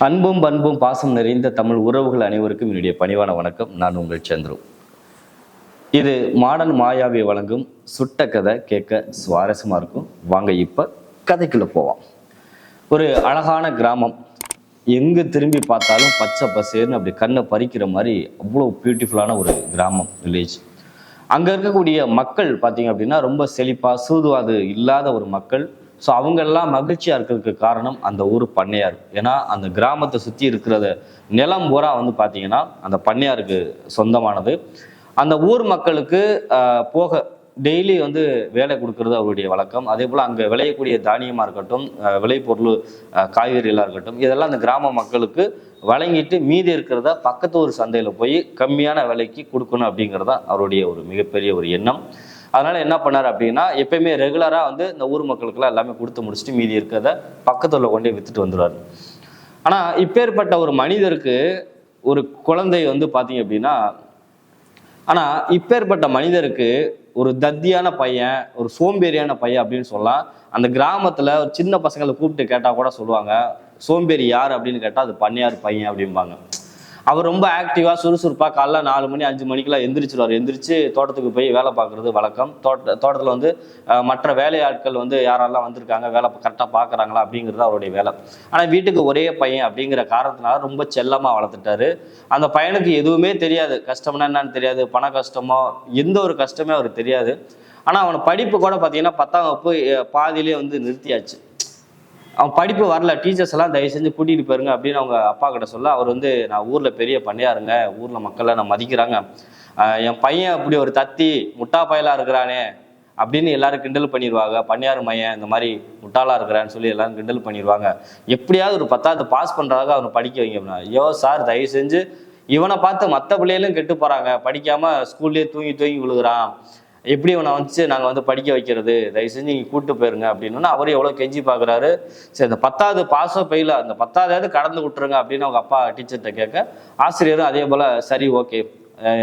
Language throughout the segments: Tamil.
அன்பும் பண்பும் பாசம் நிறைந்த தமிழ் உறவுகள் அனைவருக்கும் என்னுடைய பணிவான வணக்கம். நான் உங்கள் சந்துரு. இது மாடர்ன் மாயாவி வழங்கும் சுட்ட கதை கேட்க சுவாரஸ்யமா இருக்கும். வாங்க இப்ப கதைக்குள்ள போவோம். ஒரு அழகான கிராமம், எங்கு திரும்பி பார்த்தாலும் பச்சை பசேர்னு அப்படி கண்ணை பறிக்கிற மாதிரி அவ்வளோ பியூட்டிஃபுல்லான ஒரு கிராமம், வில்லேஜ். அங்க இருக்கக்கூடிய மக்கள் பார்த்தீங்க அப்படின்னா ரொம்ப செழிப்பா சூதுவாது இல்லாத ஒரு மக்கள். ஸோ அவங்கெல்லாம் மகிழ்ச்சியாக இருக்கிறதுக்கு காரணம் அந்த ஊர் பண்ணையார். ஏன்னா அந்த கிராமத்தை சுற்றி இருக்கிறத நிலம் பூரா வந்து பார்த்தீங்கன்னா அந்த பண்ணையாருக்கு சொந்தமானது. அந்த ஊர் மக்களுக்கு போக டெய்லி வந்து வேலை கொடுக்கறது அவருடைய வழக்கம். அதே போல் அங்கே விளையக்கூடிய தானியமாக இருக்கட்டும், விளைபொருள் காய்கறிகளாக இருக்கட்டும், இதெல்லாம் அந்த கிராம மக்களுக்கு வழங்கிட்டு மீதி இருக்கிறத பக்கத்து ஒரு சந்தையில் போய் கம்மியான விலைக்கு கொடுக்கணும் அப்படிங்கிறதா அவருடைய ஒரு மிகப்பெரிய ஒரு எண்ணம். அதனால என்ன பண்ணார் அப்படின்னா, எப்பயுமே ரெகுலராக வந்து இந்த ஊர் மக்களுக்கெல்லாம் எல்லாமே கொடுத்து முடிச்சுட்டு மீதி இருக்கிறத பக்கத்தில் கொண்டே வித்துட்டு வந்துடுவார். ஆனால் இப்பேற்பட்ட ஒரு மனிதருக்கு ஒரு குழந்தை வந்து பார்த்தீங்க அப்படின்னா, ஆனால் இப்பேற்பட்ட மனிதருக்கு ஒரு தத்தியான பையன், ஒரு சோம்பேறியான பையன் அப்படின்னு சொல்லலாம். அந்த கிராமத்தில் ஒரு சின்ன பசங்களை கூப்பிட்டு கேட்டால் கூட சொல்லுவாங்க, சோம்பேறி யார் அப்படின்னு கேட்டால் அது பண்ணையார் பையன் அப்படிம்பாங்க. அவர் ரொம்ப ஆக்டிவாக சுறுசுறுப்பாக காலைல 4 மணி 5 மணிக்கெல்லாம் எந்திரிச்சிடுவார். எந்திரிச்சு தோட்டத்துக்கு போய் வேலை பார்க்குறது வழக்கம். தோட்டத்தில் வந்து மற்ற வேலையாட்கள் வந்து யாரெல்லாம் வந்திருக்காங்க, வேலை கரெக்டாக பார்க்குறாங்களா அப்படிங்கிறது அவருடைய வேலை. ஆனால் வீட்டுக்கு ஒரே பையன் அப்படிங்கிற காரணத்தினால ரொம்ப செல்லமாக வளர்த்துட்டாரு. அந்த பையனுக்கு எதுவுமே தெரியாது, கஷ்டம்னா என்னன்னு தெரியாது, பண கஷ்டமோ எந்த ஒரு கஷ்டமே அவருக்கு தெரியாது. ஆனால் அவனை படிப்பு கூட பார்த்தீங்கன்னா 10ஆம் வகுப்பு பாதியிலே வந்து நிறுத்தியாச்சு. அவன் படிப்பு வரல, டீச்சர்ஸ் எல்லாம் தயவு செஞ்சு கூட்டிகிட்டு போயிருங்க அப்படின்னு அவங்க அப்பா கிட்ட சொல்ல, அவர் வந்து நான் ஊரில் பெரிய பண்ணையாருங்க, ஊரில் மக்களை நான் மதிக்கிறாங்க, என் பையன் அப்படி ஒரு தத்தி முட்டா பயலாக இருக்கிறானே அப்படின்னு எல்லாரும் கிண்டல் பண்ணிடுவாங்க. பண்ணையார் மையன் இந்த மாதிரி முட்டாளாக இருக்கிறான்னு சொல்லி எல்லாரும் கிண்டல் பண்ணிடுவாங்க. எப்படியாவது ஒரு 10வது பாஸ் பண்ணுறதாக அவனை படிக்க வைங்க அப்படின்னா, ஐயோ சார் தயவு செஞ்சு இவனை பார்த்து மற்ற பிள்ளைகளும் கெட்டு போகிறாங்க, படிக்காமல் ஸ்கூல்லேயே தூங்கி தூங்கி விழுகிறான், எப்படி இவனை வந்துச்சு நாங்கள் வந்து படிக்க வைக்கிறது, தயவு செஞ்சு நீங்கள் கூப்பிட்டு போயிருங்க அப்படின்னு அவரும் எவ்வளோ கெஞ்சி பார்க்குறாரு. சரி இந்த 10வது பாஸோ பெயில அந்த 10வது கடந்து விட்டுருங்க அப்படின்னு அவங்க அப்பா டீச்சர்கிட்ட கேட்க, ஆசிரியரும் அதே போல் சரி ஓகே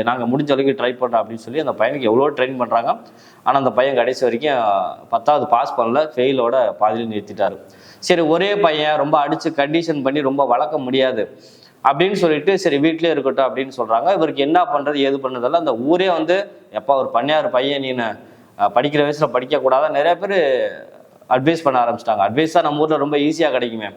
நாங்கள் முடிஞ்ச அளவுக்கு ட்ரை பண்ணுறோம் அப்படின்னு சொல்லி அந்த பையனுக்கு எவ்வளோ ட்ரெயின் பண்ணுறாங்க. ஆனால் அந்த பையன் கடைசி வரைக்கும் 10வது பாஸ் பண்ணல, ஃபெயிலோட பாதியில் நிறுத்திட்டாரு. சரி ஒரே பையன் ரொம்ப அடித்து கண்டிஷன் பண்ணி ரொம்ப வளர்க்க முடியாது அப்படின்னு சொல்லிட்டு சரி வீட்டிலே இருக்கட்டும் அப்படின்னு சொல்கிறாங்க. இவருக்கு என்ன பண்ணுறது ஏது பண்ணுறதெல்லாம் அந்த ஊரே வந்து எப்போ ஒரு பண்ணையார் பையன் நீ படிக்கிற வயசில் படிக்கக்கூடாதான் நிறைய பேர் அட்வைஸ் பண்ண ஆரம்பிச்சிட்டாங்க. அட்வைஸாக நம்ம ஊரில் ரொம்ப ஈஸியாக கிடைக்குமே.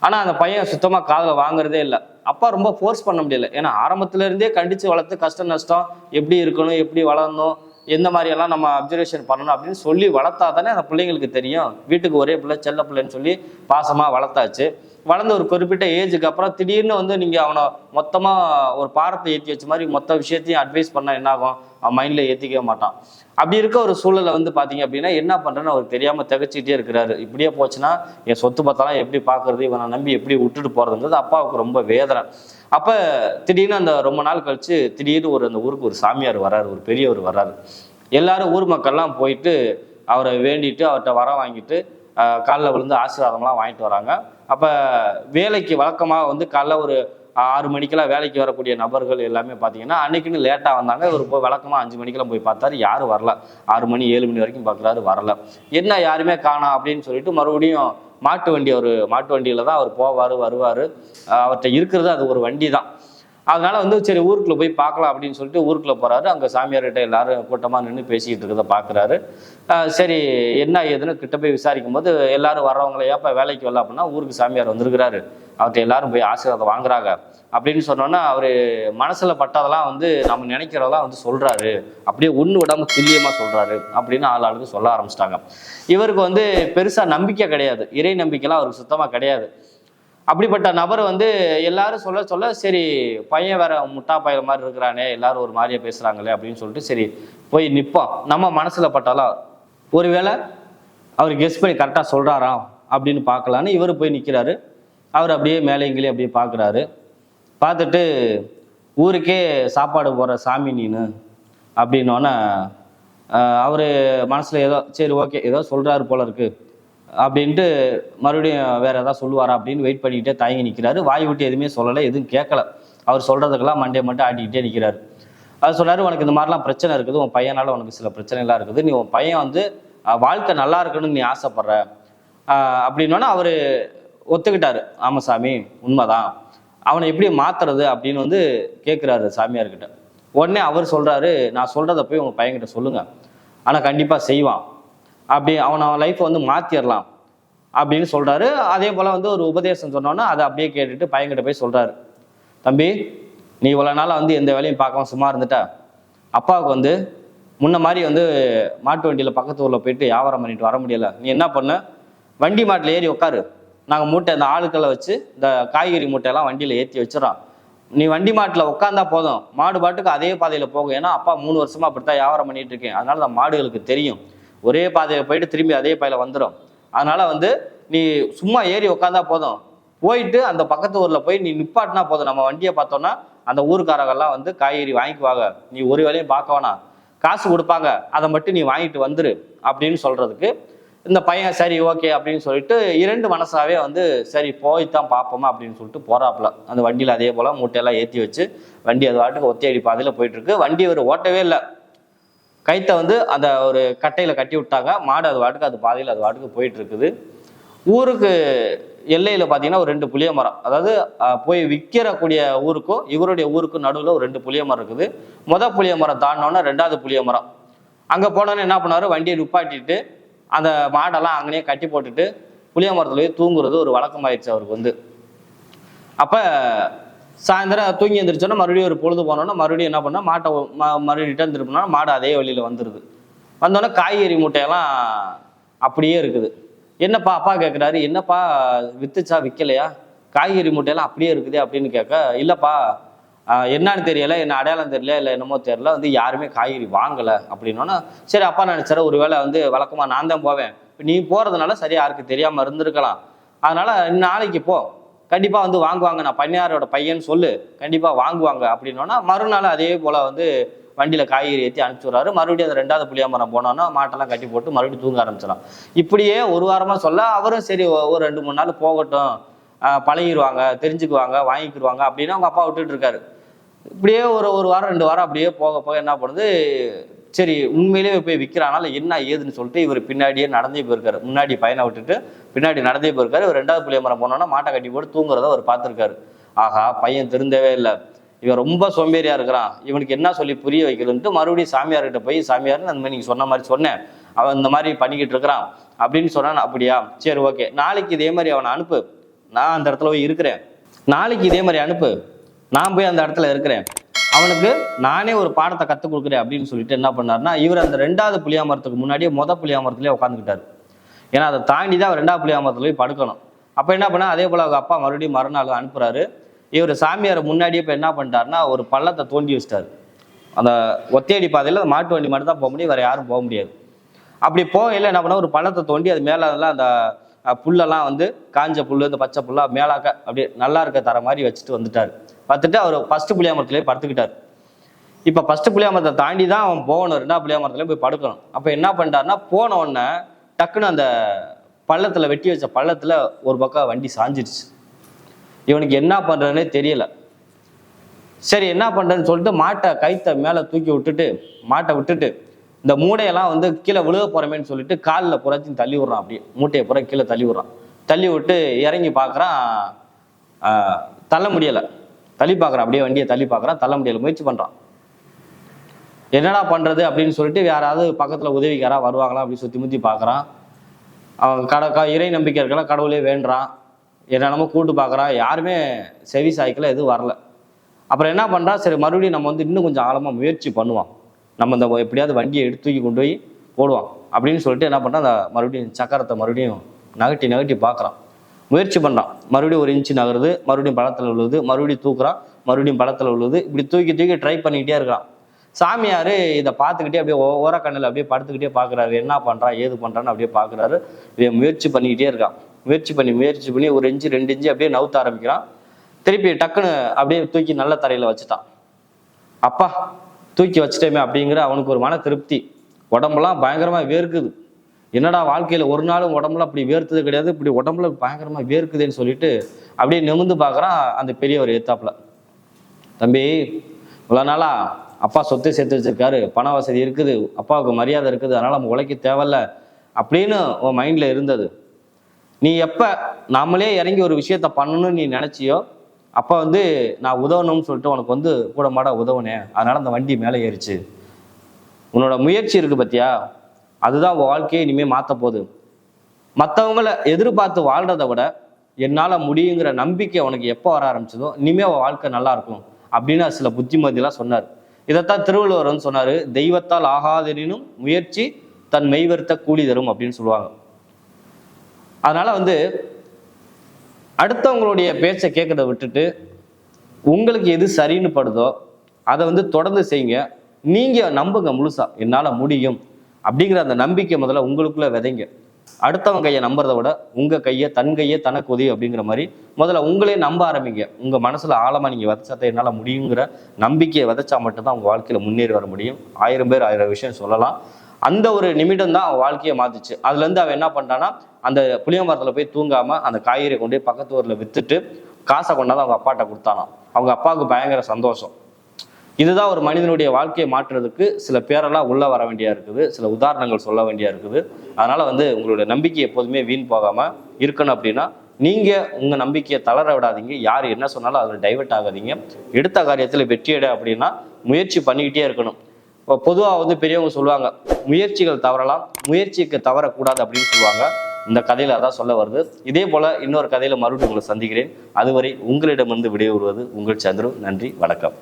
ஆனால் அந்த பையன் சுத்தமாக காதில் வாங்குறதே இல்லை. அப்பா ரொம்ப ஃபோர்ஸ் பண்ண முடியல, ஏன்னா ஆரம்பத்துலேருந்தே கண்டித்து வளர்த்து கஷ்டம் நஷ்டம் எப்படி இருக்கணும், எப்படி வளரணும், எந்த மாதிரியெல்லாம் நம்ம அப்சர்வேஷன் பண்ணணும் அப்படின்னு சொல்லி வளர்த்தா தானே அந்த பிள்ளைங்களுக்கு தெரியும். வீட்டுக்கு ஒரே பிள்ளை செல்ல பிள்ளைன்னு சொல்லி பாசமாக வளர்த்தாச்சு. வளர்ந்து ஒரு குறிப்பிட்ட ஏஜுக்கு அப்புறம் திடீர்னு வந்து நீங்கள் அவனை மொத்தமாக ஒரு பாரத்தை ஏற்றி வச்ச மாதிரி மொத்த விஷயத்தையும் அட்வைஸ் பண்ணால் என்னாகும், அவன் மைண்டில் ஏற்றிக்கவே மாட்டான். அப்படி இருக்க ஒரு சூழலை வந்து பார்த்தீங்க அப்படின்னா என்ன பண்ணுறேன்னு அவருக்கு தெரியாமல் திகச்சிக்கிட்டே இருக்கிறாரு. இப்படியே போச்சுன்னா என் சொத்து பத்தெல்லாம் எப்படி பார்க்குறது, இவனை நம்பி எப்படி விட்டுட்டு போகிறதுங்கிறது அப்பாவுக்கு ரொம்ப வேதனை. அப்போ திடீர்னு அந்த ரொம்ப நாள் கழித்து திடீர்னு அந்த ஊருக்கு ஒரு சாமியார் வர்றாரு, ஒரு பெரியவர் வர்றாரு. எல்லாரும் ஊர் மக்கள்லாம் போயிட்டு அவரை வேண்டிட்டு அவர்கிட்ட வர வாங்கிட்டு காலைல விழுந்து ஆசீர்வாதம்லாம் வாங்கிட்டு வராங்க. அப்போ வேலைக்கு வழக்கமாக வந்து காலைல ஒரு 6 மணிக்கெல்லாம் வேலைக்கு வரக்கூடிய நபர்கள் எல்லாமே பார்த்தீங்கன்னா அன்னைக்குன்னு லேட்டாக வந்தாங்க. இவர் போய் வழக்கமாக 5 மணிக்கெல்லாம் போய் பார்த்தாரு, யாரும் வரல. 6 மணி 7 மணி வரைக்கும் பார்க்குறாரு, வரல. என்ன யாருமே காணோம் அப்படின்னு சொல்லிட்டு மறுபடியும் மாட்டு வண்டியில் தான் அவர் போவார் வருவார். அவர்கிட்ட இருக்கிறது அது ஒரு வண்டி தான். அதனால வந்து சரி ஊருக்குள்ள போய் பார்க்கலாம் அப்படின்னு சொல்லிட்டு ஊருக்குள்ள போறாரு. அங்கே சாமியார்கிட்ட எல்லாரும் கூட்டமாக நின்று பேசிக்கிட்டு இருக்கிறத பார்க்குறாரு. சரி என்ன ஏதுன்னு கிட்ட போய் விசாரிக்கும் போது எல்லாரும் வர்றவங்களை ஏப்பா வேலைக்கு வரல அப்படின்னா, ஊருக்கு சாமியார் வந்திருக்கிறாரு, அவர்கிட்ட எல்லாரும் போய் ஆசீர்வாதம் வாங்குறாங்க அப்படின்னு சொன்னோன்னா அவர் மனசில் பட்டதெல்லாம் வந்து நம்ம நினைக்கிறதெல்லாம் வந்து சொல்கிறாரு, அப்படியே ஒன்று விடாமல் துல்லியமாக சொல்கிறாரு அப்படின்னு ஆளுக்கு சொல்ல ஆரம்பிச்சிட்டாங்க. இவருக்கு வந்து பெருசாக நம்பிக்கை கிடையாது, இறை நம்பிக்கைலாம் அவருக்கு சுத்தமாக கிடையாது. அப்படிப்பட்ட நபர் வந்து எல்லாரும் சொல்ல சொல்ல சரி பையன் வேற முட்டா பையன் மாதிரி இருக்கிறானே, எல்லாரும் ஒரு மாதிரியா பேசுறாங்களே அப்படின்னு சொல்லிட்டு சரி போய் நிற்போம், நம்ம மனசுல பட்டாலும் ஒருவேளை அவர் கெஸ் பண்ணி கரெக்டாக சொல்றாராம் அப்படின்னு பார்க்கலான்னு இவர் போய் நிற்கிறாரு. அவர் அப்படியே மேலே எங்கேயே அப்படியே பார்க்குறாரு. பார்த்துட்டு ஊருக்கே சாப்பாடு போகிற சாமி நீனு அப்படின்னோன்னே அவர் மனசில் ஏதோ சரி ஓகே ஏதோ சொல்கிறாரு போல இருக்கு அப்படின்ட்டு மறுபடியும் வேற ஏதாவது சொல்லுவாரா அப்படின்னு வெயிட் பண்ணிக்கிட்டே தயங்கி நிற்கிறாரு. வாய் விட்டு எதுவுமே சொல்லலை, எதுவும் கேட்கல. அவர் சொல்கிறதுக்கெல்லாம் மண்டையை மட்டும் ஆட்டிக்கிட்டே நிற்கிறாரு. அவர் சொல்கிறாரு, உனக்கு இந்த மாதிரிலாம் பிரச்சனை இருக்குது, உன் பையனால் உனக்கு சில பிரச்சனைலாம் இருக்குது, நீ உன் பையன் வந்து வாழ்க்கை நல்லா இருக்கணும்னு நீ ஆசைப்படுற அப்படின்னோன்னா அவர் ஒத்துக்கிட்டாரு. ஆமா சாமி, உண்மைதான், அவனை எப்படி மாத்துறது அப்படின்னு வந்து கேட்குறாரு சாமியார்கிட்ட. உடனே அவர் சொல்றாரு, நான் சொல்றதை போய் உங்க பையன்கிட்ட சொல்லுங்க, ஆனா கண்டிப்பா செய்வான், அப்படி அவன் லைஃப்பை வந்து மாத்திரலாம் அப்படின்னு சொல்றாரு. அதே போல வந்து ஒரு உபதேசம் சொன்னோன்னா அதை அப்படியே கேட்டுட்டு பையன்கிட்ட போய் சொல்றாரு, தம்பி நீ இவ்வளோ நாளாக வந்து எந்த வேலையும் பார்க்காம சும்மா இருந்துட்ட, அப்பாவுக்கு வந்து முன்ன மாதிரி வந்து மாட்டு வண்டியில் பக்கத்து ஊரில் போயிட்டு வியாபாரம் பண்ணிட்டு வர முடியல, நீ என்ன பண்ண, வண்டி மாட்டில் ஏறி உட்காரு, நாங்கள் மூட்டை இந்த ஆளுக்களை வச்சு இந்த காய்கறி மூட்டையெல்லாம் வண்டியில் ஏற்றி வச்சிடறோம், நீ வண்டி மாட்டில் உட்காந்தா போதும், மாடு பாட்டுக்கு அதே பாதையில் போகும், ஏன்னா அப்பா 3 வருஷமா அப்படித்தான் வியாபாரம் பண்ணிட்டு இருக்கேன், அதனால அந்த மாடுகளுக்கு தெரியும், ஒரே பாதையில் போயிட்டு திரும்பி அதே பாதையில் வந்துடும், அதனால வந்து நீ சும்மா ஏறி உட்காந்தா போதும், போயிட்டு அந்த பக்கத்து ஊரில் போய் நீ நிப்பாட்டினா போதும், நம்ம வண்டியை பார்த்தோன்னா அந்த ஊருக்காரங்கெல்லாம் வந்து காய்கறி வாங்கிக்குவாங்க, நீ ஒரு வேலையும் பார்க்க வேணாம், காசு கொடுப்பாங்க, அதை மட்டும் நீ வாங்கிட்டு வந்துரு அப்படின்னு சொல்றதுக்கு இந்த பையன் சரி ஓகே அப்படின்னு சொல்லிட்டு 2 மனசாவே வந்து சரி போய்தான் பார்ப்போமா அப்படின்னு சொல்லிட்டு போறாப்புல. அந்த வண்டியில் அதே போல மூட்டையெல்லாம் ஏற்றி வச்சு வண்டி அது வாட்டுக்கு ஒத்தையடி பாதையில் போயிட்டு இருக்கு. வண்டி ஒரு ஓட்டவே இல்லை, கைத்தை வந்து அந்த ஒரு கட்டையில கட்டி விட்டாங்க, மாடு அது வாட்டுக்கு அது பாதையில் அது வாட்டுக்கு போயிட்டு இருக்குது. ஊருக்கு எல்லையில பார்த்தீங்கன்னா ஒரு 2 புளிய மரம், அதாவது போய் விற்கிறக்கூடிய ஊருக்கும் இவருடைய ஊருக்கும் நடுவில் ஒரு 2 புளிய மரம் இருக்குது. புளிய மரம் தாண்டினோன்னா 2வது புளிய மரம். அங்கே போனோன்னு என்ன பண்ணாரு, வண்டியை நிப்பாட்டிட்டு அந்த மாடெல்லாம் அங்கேயே கட்டி போட்டுட்டு புளிய மரத்துலேயே தூங்குறது ஒரு வழக்கமாயிடுச்சு அவருக்கு வந்து. அப்போ சாயந்தரம் தூங்கி எழுந்திரிச்சோன்னா மறுபடியும் ஒரு பொழுது போனோன்னா மறுபடியும் என்ன பண்ணால் மாட்டை மறுபடியும் ரிட்டர்ன் திருப்பினா மாடு அதே வழியில் வந்துடுது. வந்தோடனே காய்கறி மூட்டையெல்லாம் அப்படியே இருக்குது. என்னப்பா அப்பா கேட்குறாரு, என்னப்பா வித்துச்சா விற்கலையா, காய்கறி மூட்டையெல்லாம் அப்படியே இருக்குது அப்படின்னு கேட்க, இல்லைப்பா என்னன்னு தெரியல, என்ன அடையாளம் தெரியல, இல்லை என்னமோ தெரியல, வந்து யாருமே காய்கறி வாங்கலை அப்படின்னோன்னா, சரி அப்பா நினச்சார ஒரு வேளை வந்து வழக்கமாக நான் தான் போவேன், நீ போகிறதுனால சரி யாருக்கு தெரியாமல் இருந்திருக்கலாம், அதனால நாளைக்கு போ, கண்டிப்பாக வந்து வாங்குவாங்க, நான் பண்ணையாரோட பையன் சொல்லு, கண்டிப்பாக வாங்குவாங்க அப்படின்னோன்னா மறுநாள் அதே போல் வந்து வண்டியில் காய்கறி ஏற்றி அனுப்பிச்சி விட்றாரு. மறுபடியும் அந்த 2வது புளிய மரம் போனோன்னா மாட்டெல்லாம் கட்டி போட்டு மறுபடியும் தூங்க ஆரம்பிச்சிடலாம். இப்படியே ஒரு வாரமாக சொல்ல அவரும் சரி ஒரு 2-3 நாள் போகட்டும், பழகிடுவாங்க, தெரிஞ்சுக்குவாங்க, வாங்கிக்கிடுவாங்க அப்படின்னு அவங்க அப்பா விட்டுட்டு இருக்காரு. இப்படியே ஒரு வாரம் 2 வாரம் அப்படியே போக போக என்ன பண்ணுது, சரி உண்மையிலேயே போய் விற்கிறானால என்ன ஏதுன்னு சொல்லிட்டு இவர் பின்னாடியே நடந்தே போயிருக்காரு. முன்னாடி பையனை விட்டுட்டு பின்னாடி நடந்தே போயிருக்காரு. இவர் 2வது புளிய மரம் போனோன்னா மாட்டை கட்டி போட்டு தூங்குறத அவர் பார்த்துருக்காரு. ஆஹா பையன் திருந்தவே இல்லை, இவன் ரொம்ப சோம்பேறியா இருக்கிறான், இவனுக்கு என்ன சொல்லி புரிய வைக்கணும்ட்டு மறுபடியும் சாமியார்கிட்ட போய், சாமியார்னு அந்த மாதிரி நீங்கள் சொன்ன மாதிரி சொன்னேன், அவன் இந்த மாதிரி பண்ணிக்கிட்டு இருக்கிறான் அப்படின்னு சொன்னான். அப்படியா, சரி ஓகே, நாளைக்கு இதே மாதிரி அவனை அனுப்பு, நான் அந்த இடத்துல போய் இருக்கிறேன், நாளைக்கு இதே மாதிரி அனுப்பு, நான் போய் அந்த இடத்துல இருக்கிறேன், அவனுக்கு நானே ஒரு பாடத்தை கற்றுக் கொடுக்குறேன் அப்படின்னு சொல்லிட்டு என்ன பண்ணாருன்னா, இவர் அந்த 2வது புளிய மரத்துக்கு முன்னாடியே புளிய மரத்துலேயே உட்காந்துக்கிட்டாரு. ஏன்னா அதை தாண்டி தான் 2வது புளிய மரத்துல போய் படுக்கணும். அப்போ என்ன பண்ணா, அதே போல் அவங்க அப்பா மறுபடியும் மறுநாள் அனுப்புறாரு. இவர் சாமியார் முன்னாடியே இப்போ என்ன பண்ணிட்டாருன்னா ஒரு பள்ளத்தை தோண்டி வச்சிட்டாரு. அந்த ஒத்தையடி பாதையில் மாட்டு வண்டி மட்டும் தான் போக முடியும், வேறு யாரும் போக முடியாது. அப்படி போகையில் என்ன பண்ணால் ஒரு பள்ளத்தை தோண்டி அது மேலே அந்த புல்லெல்லாம் வந்து காஞ்ச புல், இந்த பச்சை புல்லா மேலாக்க அப்படியே நல்லா இருக்க தர மாதிரி வச்சுட்டு வந்துட்டார். பார்த்துட்டு அவர் 1 புளிய மரத்துலேயே படுத்துக்கிட்டார். இப்போ 1 புளிய மரத்தை தாண்டி தான் அவன் போகணும், 2வது புளிய மரத்துலேயே போய் படுக்கணும். அப்போ என்ன பண்ணிட்டாருன்னா போன உடனே டக்குன்னு அந்த பள்ளத்தில் வெட்டி வச்ச பள்ளத்தில் ஒரு பக்கம் வண்டி சாஞ்சிருச்சு. இவனுக்கு என்ன பண்ணுறதுனே தெரியல. சரி என்ன பண்ணுறதுன்னு சொல்லிட்டு மாட்டை கைத்தை மேலே தூக்கி விட்டுட்டு மாட்டை விட்டுட்டு இந்த மூடையெல்லாம் வந்து கீழே விழுக போகிறமேன்னு சொல்லிட்டு காலில் புறத்தையும் தள்ளி விட்றான். அப்படியே மூட்டையை புற கீழே தள்ளி விட்றான். தள்ளி விட்டு இறங்கி பார்க்குறான், தள்ள முடியலை. தள்ளி பார்க்குறான், அப்படியே வண்டியை தள்ளி பார்க்குறான், தள்ள முடியலை. முயற்சி பண்ணுறான், என்னடா பண்ணுறது அப்படின்னு சொல்லிட்டு யாராவது பக்கத்தில் உதவிக்காரா வருவாங்களா அப்படி சுற்றி முற்றி பார்க்குறான். அவன் இறை நம்பிக்கை இருக்கலாம், கடவுளே வேண்டுறான், என்னென்னமோ கூட்டு பார்க்குறான், யாருமே செவி சாய்க்கல, எதுவும் வரல. அப்புறம் என்ன பண்ணுறான், சரி மறுபடியும் நம்ம வந்து இன்னும் கொஞ்சம் ஆழமாக முயற்சி பண்ணுவான், நம்ம இந்த எப்படியாவது வண்டியை எடுத்து தூக்கி கொண்டு போய் போடுவான் அப்படின்னு சொல்லிட்டு என்ன பண்ணுறான், அந்த மறுபடியும் சக்கரத்தை மறுபடியும் நகட்டி பார்க்குறான், முயற்சி பண்ணுறான். மறுபடியும் 1 இன்ச்சு நகருது, மறுபடியும் பழத்தில் விழுது, மறுபடியும் தூக்குறான், மறுபடியும் பழத்தில் விழுது, இப்படி தூக்கி ட்ரை பண்ணிக்கிட்டே இருக்கிறான். சாமியார் இதை பார்த்துக்கிட்டே அப்படியே ஓரக்கண்ணில் அப்படியே படுத்துக்கிட்டே பார்க்குறாரு, என்ன பண்ணுறான் ஏது பண்ணுறான்னு அப்படியே பார்க்குறாரு. இவன் முயற்சி பண்ணிக்கிட்டே இருக்கான். முயற்சி பண்ணி 1 இன்ச்சு 2 இன்ச்சு அப்படியே நவுத்த ஆரம்பிக்கிறான். திருப்பி டக்குன்னு அப்படியே தூக்கி நல்ல தரையில் வச்சுட்டான். அப்பா தூக்கி வச்சுட்டேமே அப்படிங்கிற அவனுக்கு ஒரு மன திருப்தி. உடம்புலாம் பயங்கரமாக வேர்க்குது. என்னடா வாழ்க்கையில் ஒரு நாளும் உடம்புல அப்படி வேர்த்தது கிடையாது, இப்படி உடம்புல பயங்கரமாக வேர்க்குதுன்னு சொல்லிட்டு அப்படியே நிமிர்ந்து பார்க்குறான். அந்த பெரியவர் ஏத்தாப்புல, தம்பி இவ்வளோ நாளா அப்பா சொத்து சேர்த்து வச்சிருக்காரு, பண வசதி இருக்குது, அப்பாவுக்கு மரியாதை இருக்குது, அதனால் நம்ம உழைக்க தேவையில்ல அப்படின்னு உன் மைண்டில் இருந்தது. நீ எப்போ நாமளே இறங்கி ஒரு விஷயத்த பண்ணணும்னு நீ நினச்சியோ அப்போ வந்து நான் உதவணும்னு சொல்லிட்டு உனக்கு வந்து கூட மாட உதவுனேன், அதனால அந்த வண்டி மேலே ஏறிச்சு. உன்னோட முயற்சி இருக்கு பத்தியா, அதுதான் உன் வாழ்க்கையை இனிமேல் மாற்ற போகுது. மற்றவங்களை எதிர்பார்த்து வாழ்றதை விட என்னால் முடியுங்கிற நம்பிக்கை உனக்கு எப்போ வர ஆரம்பிச்சதோ இனிமேல் உன் வாழ்க்கை நல்லா இருக்கும் அப்படின்னு சில புத்திமதியெல்லாம் சொன்னார். இதைத்தான் திருவள்ளுவர் வந்து சொன்னார், தெய்வத்தால் ஆகாதெனினும் முயற்சி தன் மெய்வருத்த கூலி தரும் அப்படின்னு சொல்லுவாங்க. அதனால வந்து அடுத்தவங்களுடைய பேச்சை கேட்கறத விட்டுட்டு உங்களுக்கு எது சரின்னு படுதோ அதை வந்து தொடர்ந்து செய்யுங்க. நீங்க நம்புங்க முழுசா, என்னால முடியும் அப்படிங்கிற அந்த நம்பிக்கை முதல்ல உங்களுக்குள்ள விதைங்க. அடுத்தவங்க கையை நம்புறதை விட உங்க கையை தன் கையை தனக்கு உதவி அப்படிங்கிற மாதிரி முதல்ல உங்களே நம்ப ஆரம்பிங்க. உங்க மனசுல ஆழமா நீங்க விதைச்சாதான் என்னால முடியுங்கிற நம்பிக்கையை விதைச்சா மட்டும்தான் உங்க வாழ்க்கையில முன்னேறி வர முடியும். 1000 பேர் 1000 விஷயம் சொல்லலாம். அந்த ஒரு நிமிடம் தான் அவன் வாழ்க்கையை மாத்துச்சு. அதுல இருந்து அவன் என்ன பண்ணிட்டான்னா, அந்த புளிய மரத்துல போய் தூங்காம அந்த காய்கறியை கொண்டு போய் பக்கத்து ஊர்ல வித்துட்டு காசை கொண்டாந்து அவங்க அப்பாட்ட கொடுத்தானாம். அவங்க அப்பாவுக்கு பயங்கர சந்தோஷம். இதுதான் ஒரு மனிதனுடைய வாழ்க்கையை மாற்றுறதுக்கு சில பேரெல்லாம் உள்ள வர வேண்டியா இருக்குது, சில உதாரணங்கள் சொல்ல வேண்டியா இருக்குது. அதனால வந்து உங்களுடைய நம்பிக்கை எப்போதுமே வீண் போகாம இருக்கணும் அப்படின்னா நீங்க உங்க நம்பிக்கையை தளர விடாதீங்க. யார் என்ன சொன்னாலும் அதில் டைவெர்ட் ஆகாதீங்க. எடுத்த காரியத்தில் வெற்றியடை அப்படின்னா முயற்சி பண்ணிக்கிட்டே இருக்கணும். இப்போ பொதுவாக வந்து பெரியவங்க சொல்லுவாங்க, முயற்சிகள் தவறலாம், முயற்சிக்கு தவறக்கூடாது அப்படின்னு சொல்லுவாங்க. இந்த கதையில அதான் சொல்ல வருது. இதே போல இன்னொரு கதையில மறுபடியும் உங்களை சந்திக்கிறேன். அதுவரை உங்களிடமிருந்து விடைபெறுவது உங்கள் சந்துரு. நன்றி, வணக்கம்.